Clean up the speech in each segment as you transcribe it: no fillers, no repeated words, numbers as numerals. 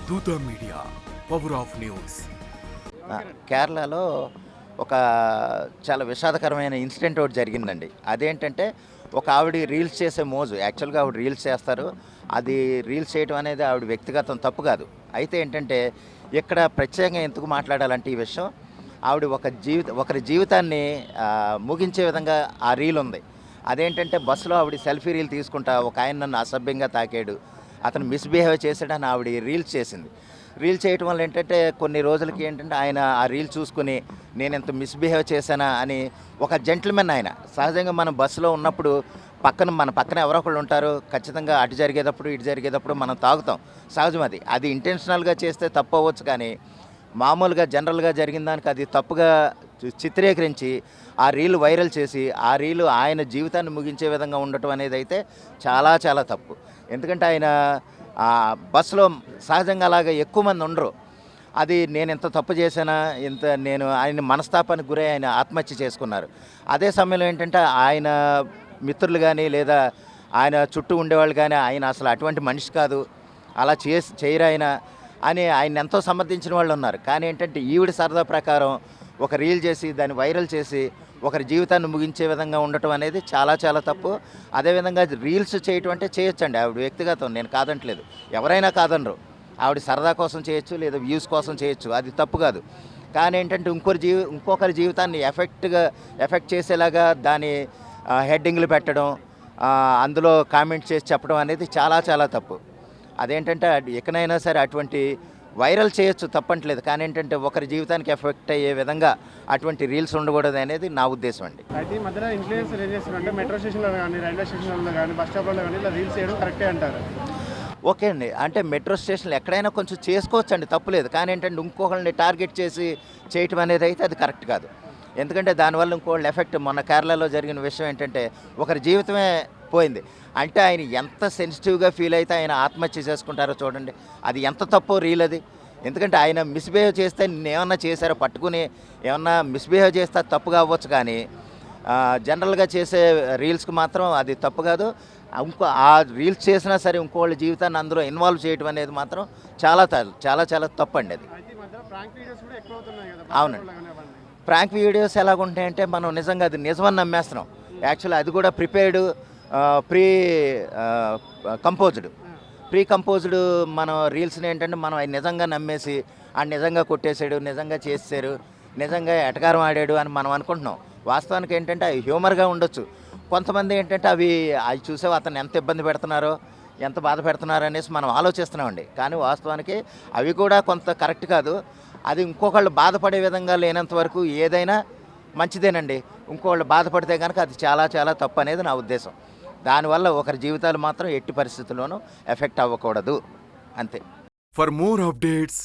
దూత media, power of news. కేరళలో ఒక చాలా విషాదకరమైన ఇన్సిడెంట్ ఒకటి జరిగిందండి. అదేంటంటే ఒక ఆవిడ రీల్స్ చేసే మోజు. యాక్చువల్గా ఆవిడ రీల్స్ చేస్తారు. అది రీల్స్ చేయడం అనేది ఆవిడ వ్యక్తిగతం తప్పు కాదు. అయితే ఏంటంటే ఇక్కడ ప్రత్యేకంగా ఎందుకు మాట్లాడాలంటే ఈ విషయం, ఆవిడ ఒకరి జీవితాన్ని ముగించే విధంగా ఆ రీల్ ఉంది. అదేంటంటే బస్సులో ఆవిడ సెల్ఫీ రీల్ తీసుకుంటా ఒక ఆయన నన్ను అసభ్యంగా తాకాడు, అతను మిస్బిహేవ్ చేశాడని ఆవిడ రీల్స్ చేసింది. రీల్ చేయటం వల్ల ఏంటంటే కొన్ని రోజులకి ఏంటంటే ఆయన ఆ రీల్ చూసుకుని నేను ఎంత మిస్బిహేవ్ చేశానా అని, ఒక జెంటిల్మెన్ ఆయన. సహజంగా మనం బస్సులో ఉన్నప్పుడు మన పక్కన ఎవరో ఒకళ్ళు ఉంటారు, ఖచ్చితంగా అటు జరిగేటప్పుడు ఇటు జరిగేటప్పుడు మనం తాగుతాం, సహజం. అది ఇంటెన్షనల్గా చేస్తే తప్పు అవ్వచ్చు, కానీ మామూలుగా జనరల్గా జరిగిన దానికి అది తప్పుగా చిత్రీకరించి ఆ రీల్ వైరల్ చేసి ఆ రీలు ఆయన జీవితాన్ని ముగించే విధంగా ఉండటం అనేది అయితే చాలా చాలా తప్పు. ఎందుకంటే ఆయన బస్సులో సహజంగా అలాగా ఎక్కువ మంది ఉండరు. అది నేను ఎంత తప్పు చేశానా, ఆయన మనస్తాపానికి గురై ఆయన ఆత్మహత్య చేసుకున్నారు. అదే సమయంలో ఏంటంటే ఆయన మిత్రులు కానీ లేదా ఆయన చుట్టూ ఉండేవాళ్ళు కానీ ఆయన అసలు అటువంటి మనిషి కాదు, అలా చేయరు అని ఆయన ఎంతో సమర్థించిన వాళ్ళు ఉన్నారు. కానీ ఏంటంటే ఈవిడ సరదా ప్రకారం ఒక రీల్ చేసి దాన్ని వైరల్ చేసి ఒకరి జీవితాన్ని ముగించే విధంగా ఉండటం అనేది చాలా చాలా తప్పు. అదేవిధంగా రీల్స్ చేయటం అంటే చేయొచ్చండి, ఆవిడ వ్యక్తిగతం, నేను కాదంటలేదు, ఎవరైనా కాదనరు. ఆవిడ సరదా కోసం చేయొచ్చు లేదా వ్యూస్ కోసం చేయొచ్చు, అది తప్పు కాదు. కానీ ఏంటంటే ఇంకొకరి జీవితాన్ని ఎఫెక్ట్ చేసేలాగా దాని హెడ్డింగ్లు పెట్టడం, అందులో కామెంట్ చేసి చెప్పడం అనేది చాలా చాలా తప్పు. అదేంటంటే ఎక్కడైనా సరే అటువంటి వైరల్ చేయొచ్చు, తప్పట్లేదు. కానీ ఏంటంటే ఒకరి జీవితానికి ఎఫెక్ట్ అయ్యే విధంగా అటువంటి రీల్స్ ఉండకూడదు అనేది నా ఉద్దేశం అండి. అయితే ఈ మధ్యన ఇన్ఫ్లుయెన్సర్ ఏం చేస్తారంటే మెట్రో స్టేషన్లో కానీ రైల్వే స్టేషన్లో కానీ బస్ స్టాప్లో కానీ ఇలా రీల్స్ చేయడం కరెక్టే అంటారు. ఓకే అండి, అంటే మెట్రో స్టేషన్లు ఎక్కడైనా కొంచెం చేసుకోవచ్చండి, తప్పులేదు. కానీ ఏంటంటే ఇంకొకరిని టార్గెట్ చేసి చేయటం అనేది అయితే అది కరెక్ట్ కాదు. ఎందుకంటే దానివల్ల ఇంకోళ్ళు ఎఫెక్ట్, మొన్న కేరళలో జరిగిన విషయం ఏంటంటే ఒకరి జీవితమే పోయింది. అంటే ఆయన ఎంత సెన్సిటివ్గా ఫీల్ అయితే ఆయన ఆత్మహత్య చేసుకుంటారో చూడండి, అది ఎంత తప్పో రీల్ అది. ఎందుకంటే ఆయన మిస్బిహేవ్ చేస్తే ఏమన్నా చేశారో పట్టుకుని ఏమన్నా మిస్బిహేవ్ చేస్తే తప్పుగా అవ్వచ్చు, కానీ జనరల్గా చేసే రీల్స్కి మాత్రం అది తప్పు కాదు. ఆ రీల్స్ చేసినా సరే ఇంకోళ్ళ జీవితాన్ని అందులో ఇన్వాల్వ్ చేయడం అనేది మాత్రం చాలా చాలా చాలా తప్పు అండి అది. అవునండి, ప్రాంక్ వీడియోస్ ఎలాగుంటాయంటే మనం నిజంగా అది నిజమని నమ్మేస్తున్నాం. యాక్చువల్లీ అది కూడా ప్రీ కంపోజ్డ్ మనం రీల్స్ని ఏంటంటే మనం అది నిజంగా నమ్మేసి నిజంగా కొట్టేశాడు, నిజంగా చేసారు, నిజంగా ఎటకారం ఆడాడు అని మనం అనుకుంటున్నాం. వాస్తవానికి ఏంటంటే అవి హ్యూమర్గా ఉండొచ్చు. కొంతమంది ఏంటంటే అవి చూసావు అతను ఎంత ఇబ్బంది పెడుతున్నారో, ఎంత బాధ పెడుతున్నారో అనేసి మనం ఆలోచిస్తున్నామండి. కానీ వాస్తవానికి అవి కూడా కొంత కరెక్ట్ కాదు. అది ఇంకొకళ్ళు బాధపడే విధంగా లేనంత వరకు ఏదైనా మంచిదేనండి. ఇంకొకళ్ళు బాధపడితే కనుక అది చాలా చాలా తప్పు అనేది నా ఉద్దేశం. దానివల్ల ఒకరి జీవితాలు మాత్రం ఎట్టి పరిస్థితుల్లోనూ ఎఫెక్ట్ అవ్వకూడదు, అంతే. For more updates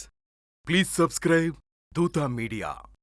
please subscribe దూత మీడియా.